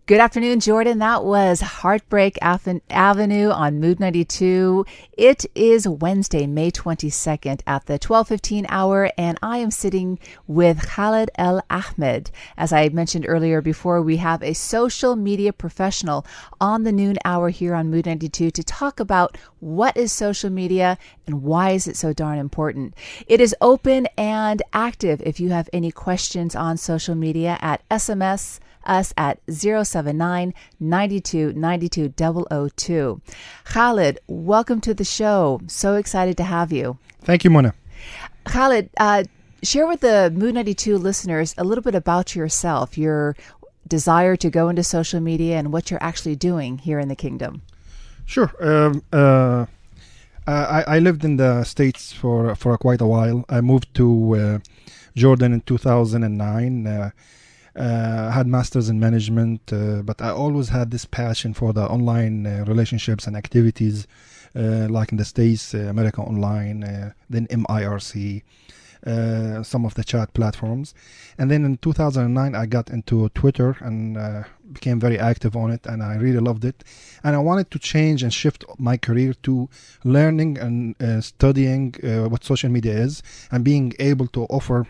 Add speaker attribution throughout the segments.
Speaker 1: Good afternoon, Jordan. That was Heartbreak Avenue on Mood 92. It is Wednesday, May 22nd at the 12:15 hour, and I am sitting with Khaled ElAhmad. As I mentioned earlier before, we have a social media professional on the noon hour here on Mood 92 to talk about what is social media and why is it so darn important. It is open and active if you have any questions on social media at SMS us at 079 92 92 002. Khaled, welcome to the show. So excited to have you.
Speaker 2: Thank you, Mona.
Speaker 1: Khaled, share with the Mood 92 listeners a little bit about yourself, your desire to go into social media and what you're actually doing here in the kingdom.
Speaker 2: Sure. I lived in the States for quite a while. I moved to Jordan in 2009. I had masters in management, but I always had this passion for the online relationships and activities, like in the States, America Online, then MIRC, some of the chat platforms. And then in 2009, I got into Twitter and became very active on it, and I really loved it. And I wanted to change and shift my career to learning and studying what social media is and being able to offer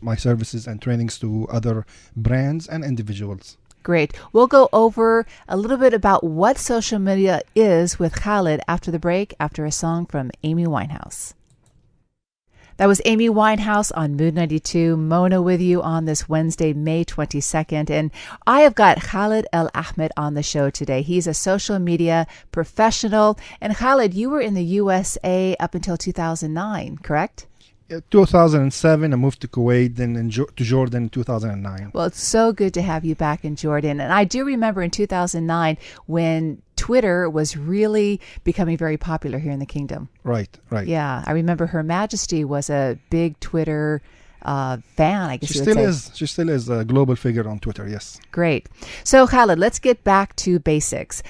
Speaker 2: my services and trainings to other brands and individuals.
Speaker 1: Great. We'll go over a little bit about what social media is with Khaled after the break, after a song from Amy Winehouse. That was Amy Winehouse on Mood 92. Mona with you on this Wednesday, May 22nd. And I have got Khaled ElAhmad on the show today. He's a social media professional. And Khaled, you were in the USA up until 2009, correct?
Speaker 2: 2007, I moved to Kuwait, then to Jordan in 2009.
Speaker 1: Well, it's so good to have you back in Jordan. And I do remember in 2009 when Twitter was really becoming very popular here in the kingdom.
Speaker 2: Right.
Speaker 1: Yeah, I remember Her Majesty was a big Twitter fan, I guess
Speaker 2: She still is a global figure on Twitter, yes.
Speaker 1: Great. So, Khaled, let's get back to basics.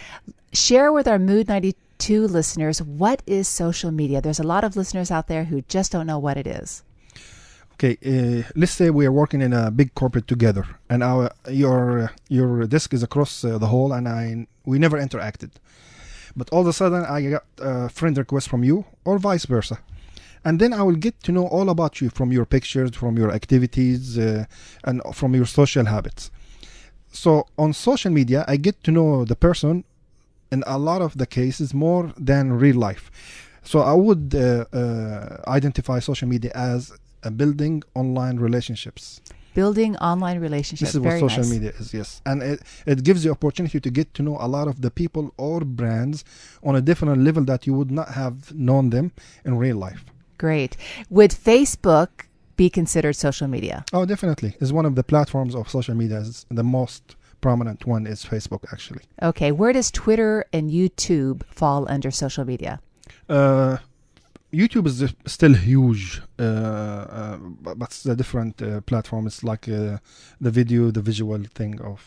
Speaker 1: Share with our Mood 92 listeners, what is social media? There's a lot of listeners out there who just don't know what it is.
Speaker 2: Okay, let's say we are working in a big corporate together, and your desk is across the hall, and we never interacted. But all of a sudden, I got a friend request from you, or vice versa. And then I will get to know all about you from your pictures, from your activities, and from your social habits. So on social media, I get to know the person in a lot of the cases more than real life. So I would identify social media as building online relationships.
Speaker 1: Building online relationships.
Speaker 2: This is what social media is, yes. And it gives you opportunity to get to know a lot of the people or brands on a different level that you would not have known them in real life.
Speaker 1: Great. Would Facebook be considered social media?
Speaker 2: Oh, definitely. It's one of the platforms of social media. It's the most prominent one is Facebook, actually.
Speaker 1: Okay. Where does Twitter and YouTube fall under social media?
Speaker 2: YouTube is still huge, but it's a different platform. It's like the visual thing of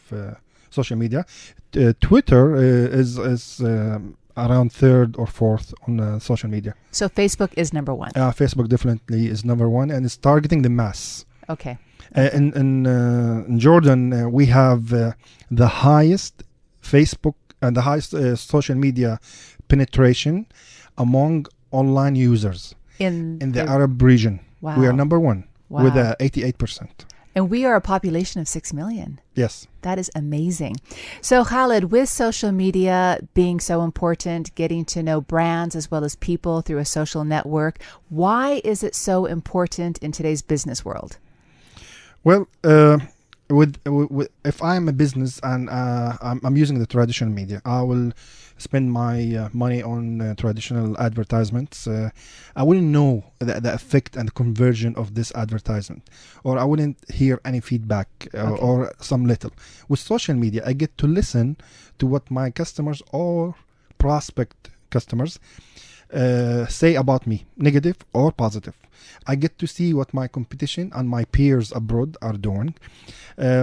Speaker 2: social media. Twitter is around third or fourth on social media.
Speaker 1: So Facebook is number one.
Speaker 2: Facebook definitely is number one, and it's targeting the mass.
Speaker 1: Okay.
Speaker 2: In Jordan, we have the highest Facebook and the highest social media penetration among online users in the Arab region.
Speaker 1: Wow.
Speaker 2: We are number one with 88%.
Speaker 1: And we are a population of 6 million.
Speaker 2: Yes.
Speaker 1: That is amazing. So Khaled, with social media being so important, getting to know brands as well as people through a social network, why is it so important in today's business world?
Speaker 2: Well, if I'm a business and I'm using the traditional media, I will spend my money on traditional advertisements. I wouldn't know the effect and the conversion of this advertisement, or I wouldn't hear any feedback or some little. With social media, I get to listen to what my customers or prospect customers say about me, negative or positive. I get to see what my competition and my peers abroad are doing.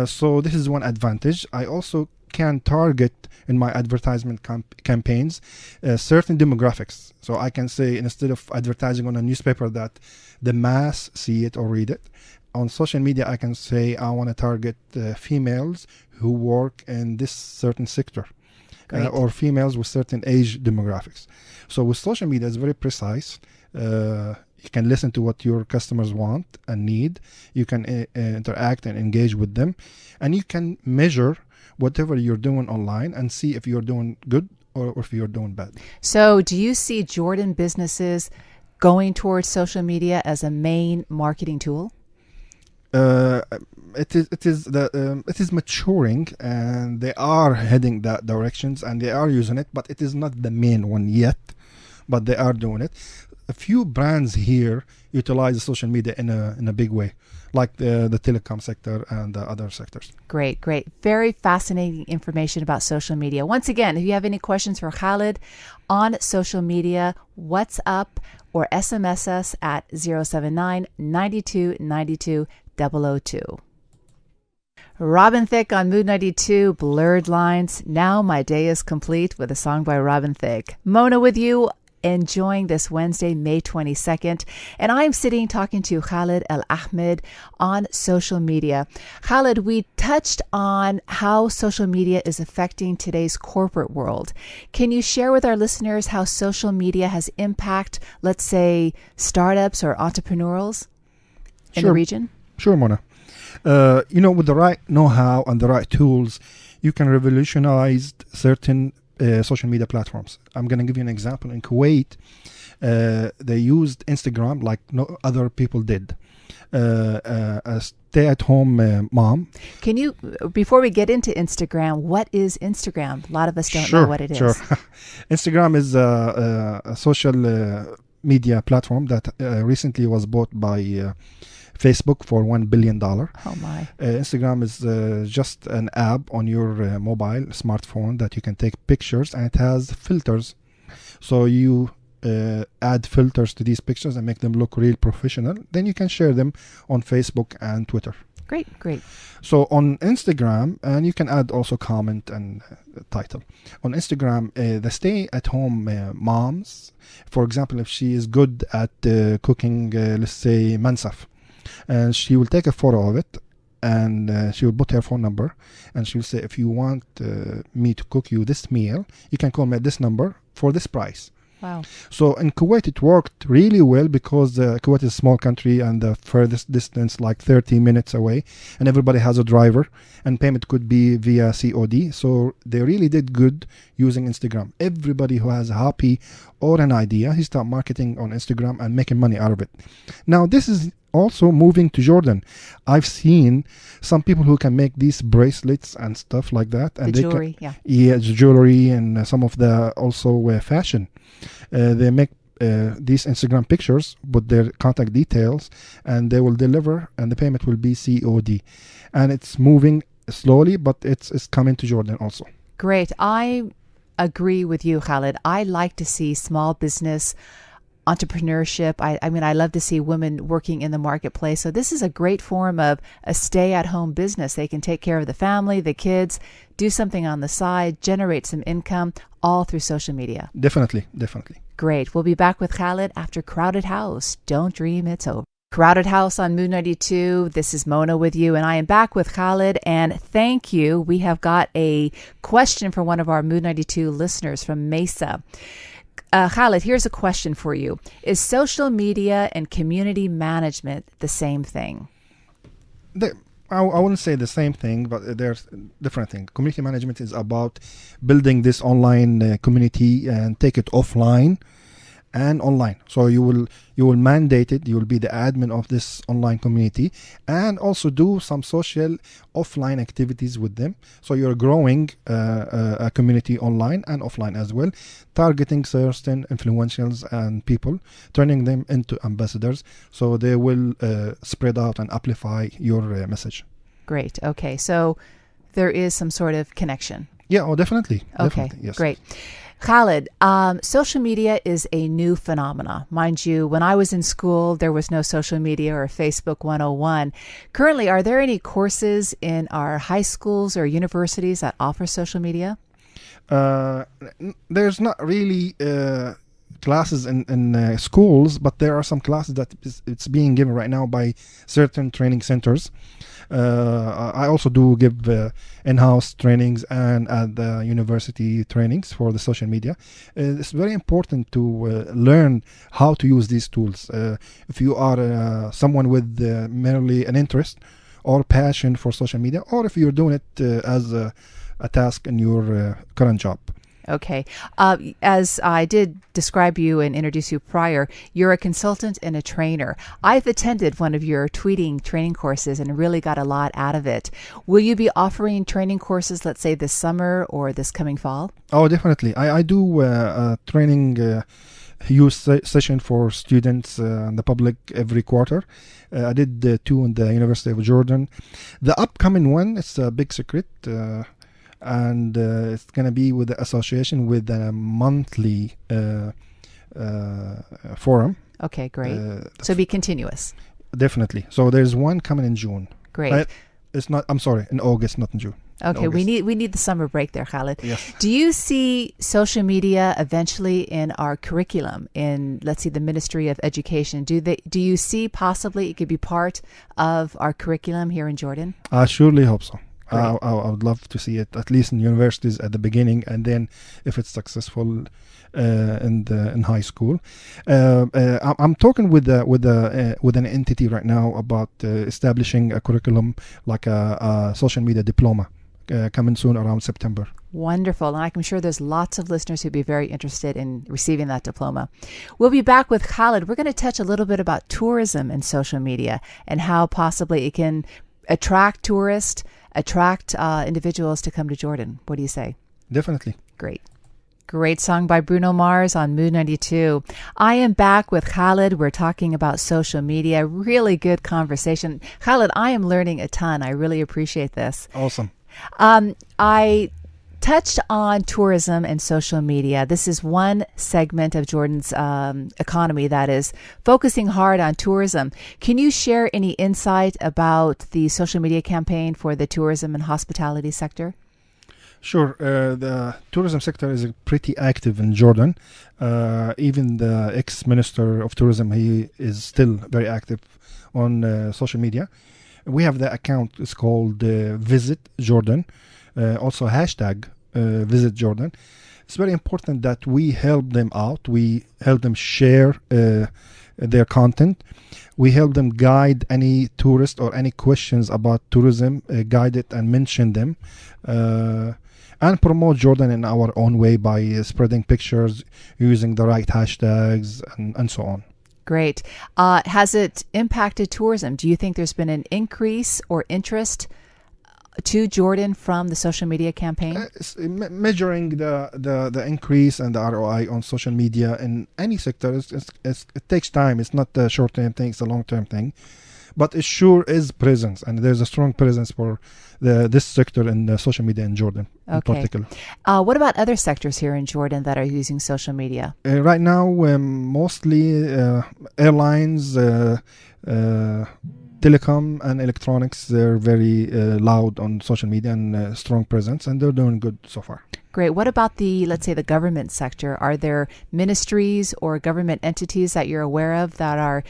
Speaker 2: So this is one advantage. I also can target in my advertisement campaigns certain demographics. So I can say, instead of advertising on a newspaper that the mass see it or read it, on social media, I can say I want to target females who work in this certain sector, or females with certain age demographics. So with social media, it's very precise. You can listen to what your customers want and need. You can interact and engage with them, and you can measure whatever you're doing online and see if you're doing good or if you're doing bad.
Speaker 1: So do you see Jordan businesses going towards social media as a main marketing tool?
Speaker 2: It is maturing, and they are heading that directions, and they are using it, but it is not the main one yet, but they are doing it. A few brands here utilize social media in a big way, like the telecom sector and the other sectors.
Speaker 1: Great. Very fascinating information about social media. Once again, if you have any questions for Khaled on social media, what's up, or SMS us at 079 92 92 002. Robin Thicke on Mood 92, Blurred Lines. Now my day is complete with a song by Robin Thicke. Mona with you, enjoying this Wednesday, May 22nd. And I'm sitting talking to Khaled ElAhmad on social media. Khaled, we touched on how social media is affecting today's corporate world. Can you share with our listeners how social media has impact, let's say, startups or entrepreneurs in the region?
Speaker 2: Sure, Mona. With the right know-how and the right tools, you can revolutionize certain social media platforms. I'm going to give you an example. In Kuwait, they used Instagram like no other people did. A stay-at-home mom.
Speaker 1: Can you, before we get into Instagram, what is Instagram? A lot of us don't know what it is.
Speaker 2: Sure. Instagram is a social media platform that recently was bought by Facebook for $1 billion.
Speaker 1: Oh my.
Speaker 2: Instagram is just an app on your mobile smartphone that you can take pictures, and it has filters. So you add filters to these pictures and make them look real professional. Then you can share them on Facebook and Twitter.
Speaker 1: Great.
Speaker 2: So on Instagram, and you can add also comment and title. On Instagram, the stay-at-home moms, for example, if she is good at cooking, let's say mansaf, and she will take a photo of it, and she will put her phone number, and she will say, if you want me to cook you this meal, you can call me at this number for this price.
Speaker 1: Wow.
Speaker 2: So in Kuwait, it worked really well because Kuwait is a small country, and the furthest distance like 30 minutes away, and everybody has a driver, and payment could be via COD. So they really did good using Instagram. Everybody who has a hobby or an idea, he start marketing on Instagram and making money out of it. Now this is also moving to Jordan. I've seen some people who can make these bracelets and stuff like that, and
Speaker 1: the jewelry,
Speaker 2: jewelry, and some of the also fashion. They make these Instagram pictures with their contact details, and they will deliver, and the payment will be COD. And it's moving slowly, but it's coming to Jordan also.
Speaker 1: Great. I agree with you, Khaled. I like to see small business entrepreneurship. I mean, I love to see women working in the marketplace. So this is a great form of a stay-at-home business. They can take care of the family, the kids, do something on the side, generate some income, all through social media.
Speaker 2: Definitely.
Speaker 1: Great. We'll be back with Khaled after Crowded House. Don't dream it's over. Crowded House on Mood 92. This is Mona with you, and I am back with Khaled. And thank you. We have got a question for one of our Mood 92 listeners from Mesa. Khaled, here's a question for you. Is social media and community management the same thing?
Speaker 2: I wouldn't say the same thing, but there's different things. Community management is about building this online community and take it offline and online. So you will mandate it. You will be the admin of this online community, and also do some social offline activities with them. So you're growing a community online and offline as well, targeting certain influentials and people, turning them into ambassadors, so they will spread out and amplify your message.
Speaker 1: Great. Okay. So there is some sort of connection.
Speaker 2: Yeah, definitely.
Speaker 1: Okay,
Speaker 2: yes.
Speaker 1: Great. Khaled, social media is a new phenomena. Mind you, when I was in school, there was no social media or Facebook 101. Currently, are there any courses in our high schools or universities that offer social media?
Speaker 2: There's not really classes in schools, but there are some classes that it's being given right now by certain training centers. I also do give in-house trainings and at the university trainings for the social media. It's very important to learn how to use these tools. If you are someone with merely an interest or passion for social media, or if you're doing it as a task in your current job.
Speaker 1: Okay. As I did describe you and introduce you prior, you're a consultant and a trainer. I've attended one of your tweeting training courses and really got a lot out of it. Will you be offering training courses, let's say this summer or this coming fall?
Speaker 2: Oh, definitely. I do a training use session for students and the public every quarter. I did 2 in the University of Jordan. The upcoming one, it's a big secret. And it's going to be with the association with a monthly forum.
Speaker 1: Okay, great. So be continuous.
Speaker 2: Definitely. So there's one coming in June.
Speaker 1: Great.
Speaker 2: It's not. I'm sorry, in August, not in June.
Speaker 1: Okay, we need the summer break there, Khaled.
Speaker 2: Yes.
Speaker 1: Do you see social media eventually in our curriculum in, let's see, the Ministry of Education? Do you see possibly it could be part of our curriculum here in Jordan?
Speaker 2: I surely hope so. I would love to see it at least in universities at the beginning, and then if it's successful in high school. I'm talking with an entity right now about establishing a curriculum like a social media diploma coming soon around September.
Speaker 1: Wonderful. And I'm sure there's lots of listeners who'd be very interested in receiving that diploma. We'll be back with Khaled. We're going to touch a little bit about tourism and social media and how possibly it can attract tourists, attract individuals to come to Jordan. What do you say?
Speaker 2: Definitely.
Speaker 1: Great song by Bruno Mars on Mood 92. I am back with Khaled. We're talking about social media. Really good conversation. Khaled, I am learning a ton. I really appreciate this.
Speaker 2: Awesome.
Speaker 1: I touched on tourism and social media. This is one segment of Jordan's economy that is focusing hard on tourism. Can you share any insight about the social media campaign for the tourism and hospitality sector?
Speaker 2: Sure. The tourism sector is pretty active in Jordan. Even the ex-minister of tourism, he is still very active on social media. We have the account, it's called Visit Jordan. Also hashtag Visit Jordan. It's very important that we help them out. We help them share their content. We help them guide any tourist or any questions about tourism, guide it and mention them. And promote Jordan in our own way by spreading pictures, using the right hashtags, and so on.
Speaker 1: Great. Has it impacted tourism? Do you think there's been an increase or interest to Jordan from the social media campaign?
Speaker 2: Measuring the increase and the ROI on social media in any sector, it takes time. It's not a short-term thing, it's a long-term thing. But it sure is presence, and there's a strong presence for this sector in social media in Jordan in particular.
Speaker 1: What about other sectors here in Jordan that are using social media?
Speaker 2: Right now, mostly airlines, telecom and electronics. They're very loud on social media and strong presence, and they're doing good so far.
Speaker 1: Great. What about let's say the government sector? Are there ministries or government entities that you're aware of that are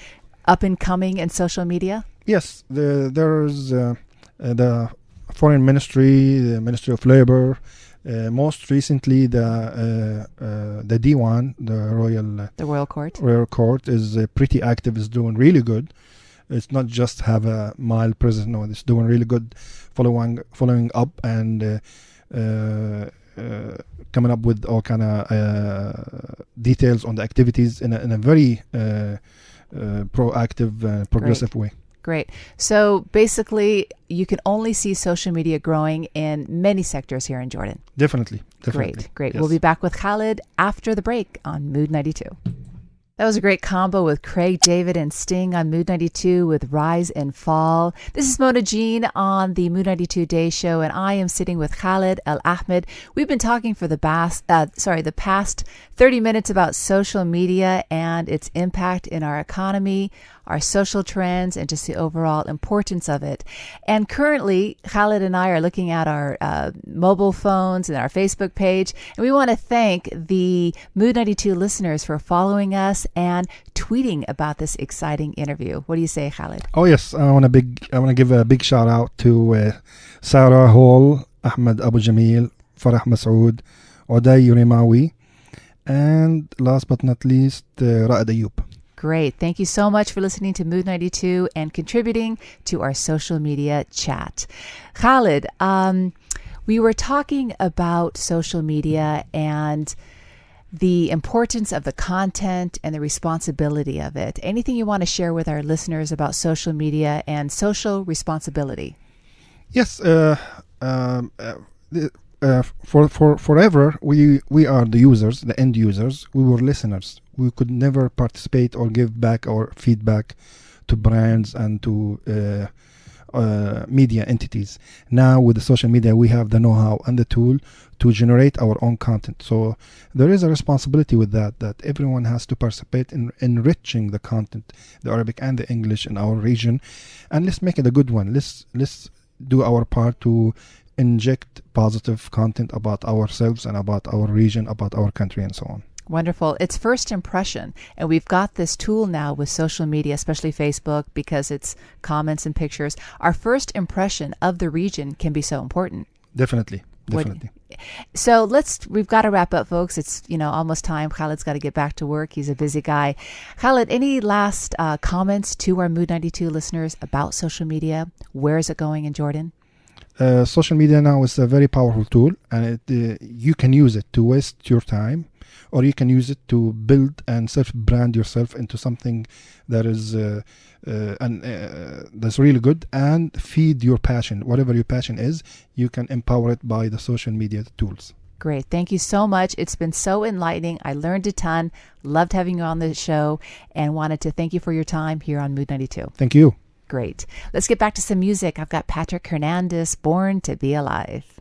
Speaker 1: up and coming in social media?
Speaker 2: Yes, there's the Foreign Ministry, the Ministry of Labor, most recently the D1, the Royal Court is pretty active, is doing really good. It's not just have a mild presence, no, it's doing really good, following up and coming up with all kind of details on the activities in a very proactive, progressive way.
Speaker 1: Great. So basically, you can only see social media growing in many sectors here in Jordan.
Speaker 2: Definitely.
Speaker 1: Great.
Speaker 2: Yes.
Speaker 1: We'll be back with Khaled after the break on Mood 92. That was a great combo with Craig David and Sting on Mood 92 with Rise and Fall. This is Mona Jean on the Mood 92 Day Show, and I am sitting with Khaled ElAhmad. We've been talking for the past 30 minutes about social media and its impact in our economy, our social trends, and just the overall importance of it. And currently, Khaled and I are looking at our mobile phones and our Facebook page, and we want to thank the Mood 92 listeners for following us and tweeting about this exciting interview. What do you say, Khaled?
Speaker 2: Oh yes, I want to give a big shout out to Sarah Hall, Ahmed Abu Jamil, Farah Masoud, Oday Rimawi, and last but not least, Ra'ad Ayoub.
Speaker 1: Great. Thank you so much for listening to Mood 92 and contributing to our social media chat. Khaled, we were talking about social media and the importance of the content and the responsibility of it. Anything you want to share with our listeners about social media and social responsibility?
Speaker 2: Yes. For forever, we are the users, the end users. We were listeners. We could never participate or give back our feedback to brands and to media entities. Now with the social media, we have the know-how and the tool to generate our own content. So there is a responsibility with that everyone has to participate in enriching the content, the Arabic and the English in our region, and let's make it a good one. Let's do our part to inject positive content about ourselves and about our region, about our country, and so on.
Speaker 1: Wonderful. It's first impression. And we've got this tool now with social media, especially Facebook, because it's comments and pictures. Our first impression of the region can be so important.
Speaker 2: Definitely.
Speaker 1: So we've got to wrap up, folks. It's, almost time. Khaled's got to get back to work. He's a busy guy. Khaled, any last comments to our Mood 92 listeners about social media? Where is it going in Jordan?
Speaker 2: Social media now is a very powerful tool, and you can use it to waste your time, or you can use it to build and self-brand yourself into something that is that's really good, and feed your passion. Whatever your passion is, you can empower it by the social media tools.
Speaker 1: Great. Thank you so much. It's been so enlightening. I learned a ton. Loved having you on the show, and wanted to thank you for your time here on Mood 92.
Speaker 2: Thank you.
Speaker 1: Great. Let's get back to some music. I've got Patrick Hernandez, Born to Be Alive.